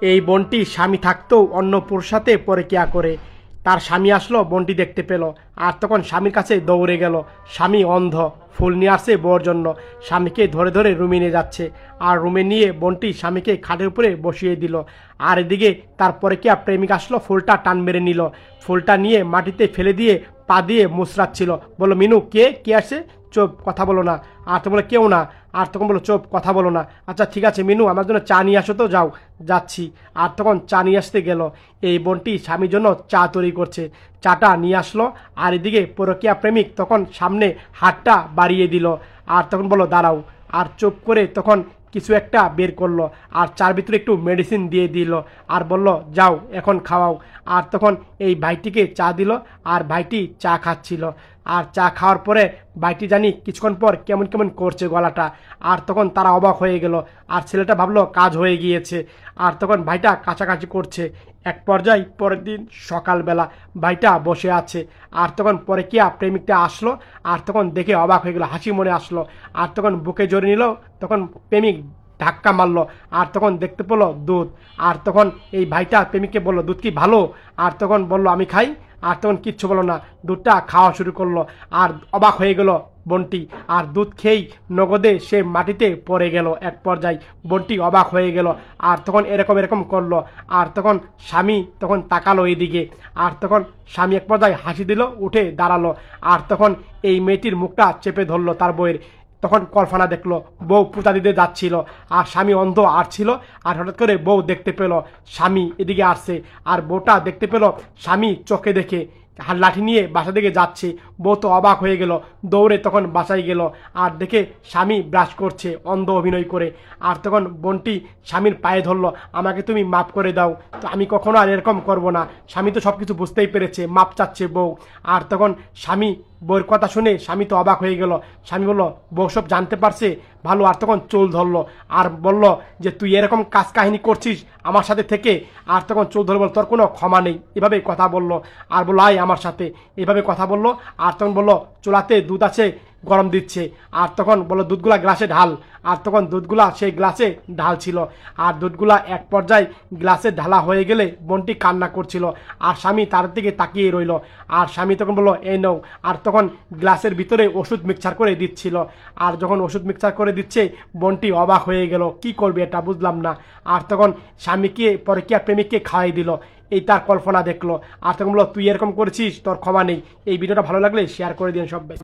এই বোনটি স্বামী থাকতেও অন্য পুরুষের সাথে পরকীয়া করে। তার স্বামী আসলো, বোনটি দেখতে পেল, আর তখন স্বামীর কাছে দৌড়ে গেল। স্বামী অন্ধ, ফুল নিয়ে আসছে বউর জন্য। স্বামীকে ধরে ধরে রুমে নিয়ে যাচ্ছে, আর রুমে নিয়ে বোনটি স্বামীকে খাটের উপরে বসিয়ে দিল। আর এদিকে তার পরকীয়া প্রেমিক আসলো, ফুলটা টান মেরে নিল। ফুলটা নিয়ে মাটিতে ফেলে দিয়ে পা দিয়ে মুচড়াচ্ছিল। বললো, মিনু কে আসে? চুপ, কথা বলো না। আর তো বলে, কেউ না। আর তখন বলো, চুপ, কথা বলো না। আচ্ছা ঠিক আছে মিনু, আমার জন্য চা নিয়ে আসো তো, যাও। যাচ্ছি। আর তখন চা নিয়ে আসতে গেল। এই বোনটি স্বামীর জন্য চা তৈরি করছে। চাটা নিয়ে আসলো, আর এদিকে পরকীয়া প্রেমিক তখন সামনে হাতটা বাড়িয়ে দিল। আর তখন বললো, দাঁড়াও। আর চুপ করে তখন কিছু একটা বের করলো, আর চার ভিতরে একটু মেডিসিন দিয়ে দিল, আর বলল, যাও এখন খাওয়াও। আর তখন এই ভাইটিকে চা দিল, আর ভাইটি চা খাচ্ছিল। আর চা খাওয়ার পরে ভাইটি জানি কিছুক্ষণ পর কেমন কেমন করছে গলাটা। আর তখন তারা অবাক হয়ে গেল, আর ছেলেটা ভাবলো কাজ হয়ে গিয়েছে। আর তখন ভাইটা কাছাকাছি করছে। এক পর্যায়ে পরের দিন সকালবেলা ভাইটা বসে আছে, আর তখন পরে কিয়া প্রেমিকটা আসলো। আর তখন দেখে অবাক হয়ে গেল, হাসি মনে আসলো। আর তখন বুকে জড়িয়ে নিল। তখন প্রেমিক ধাক্কা মারলো, আর তখন দেখতে পেলো দুধ। আর তখন এই ভাইটা প্রেমিককে বললো, দুধ কি ভালো? আর তখন বললো, আমি খাই। আর তখন কিচ্ছু বলো না, দুধটা খাওয়া শুরু করলো। আর অবাক হয়ে গেল বনটি, আর দুধ খেয়েই নগদে সে মাটিতে পড়ে গেল। এক পর্যায়ে বনটি অবাক হয়ে গেল, আর তখন এরকম এরকম করলো। আর তখন স্বামী তখন তাকালো এইদিকে। আর তখন স্বামী এক পর্যায়ে হাসি দিল, উঠে দাঁড়ালো। আর তখন এই মেয়েটির মুখটা চেপে ধরলো তার বউয়ের। তখন কল্পনা দেখলো বউ পুঁতা দিতে যাচ্ছিল, আর স্বামী অন্ধ আর ছিল। আর হঠাৎ করে বউ দেখতে পেল স্বামী এদিকে আসছে, আর বউটা দেখতে পেল স্বামী চোখে দেখে লাঠি নিয়ে বাসা দিকে যাচ্ছে। বউ তো অবাক হয়ে গেল, দৌড়ে তখন বাসায় গেল, আর দেখে স্বামী ব্রাশ করছে অন্ধ অভিনয় করে। আর তখন বোনটি স্বামীর পায়ে ধরলো, আমাকে তুমি মাফ করে দাও, তো আমি কখনো আর এরকম করবো না। স্বামী তো সব কিছু বুঝতেই পেরেছে, মাপ চাচ্ছে বউ। আর তখন স্বামী বউয়ের কথা শুনে স্বামী তো অবাক হয়ে গেল। স্বামী বলল, বউ সব জানতে পারছে, ভালো। আর তখন চুল ধরলো, আর বলল যে তুই এরকম কাজ কাহিনী করছিস আমার সাথে থেকে। আর তখন চুল ধরে বলল, তোর কোনো ক্ষমা নেই, এভাবে কথা বললো। আর বললো, আয় আমার সাথে, এভাবে কথা বললো। আর তখন বললো, চুলাতে দুধ আছে, গরম দিচ্ছে। আর তখন বললো, দুধগুলা গ্লাসে ঢাল। আর তখন দুধগুলা সেই গ্লাসে ঢালছিল। আর দুধগুলা এক পর্যায়ে গ্লাসে ঢালা হয়ে গেলে বোনটি কান্না করছিল, আর স্বামী তার দিকে তাকিয়ে রইল। আর স্বামী তখন বললো, এই নাও। আর তখন গ্লাসের ভিতরে ওষুধ মিক্সচার করে দিচ্ছিল। আর যখন ওষুধ মিক্সচার করে দিচ্ছে, বোনটি অবাক হয়ে গেল, কি করবে এটা বুঝলাম না। আর তখন স্বামীকে পরকীয়া প্রেমিককে খাওয়াই দিল। এই তার কল্পনা দেখলো। আর তখন বললো, তুই এরকম করেছিস, তোর ক্ষমা নেই। এই ভিডিওটা ভালো লাগলে শেয়ার করে দিন সবাই।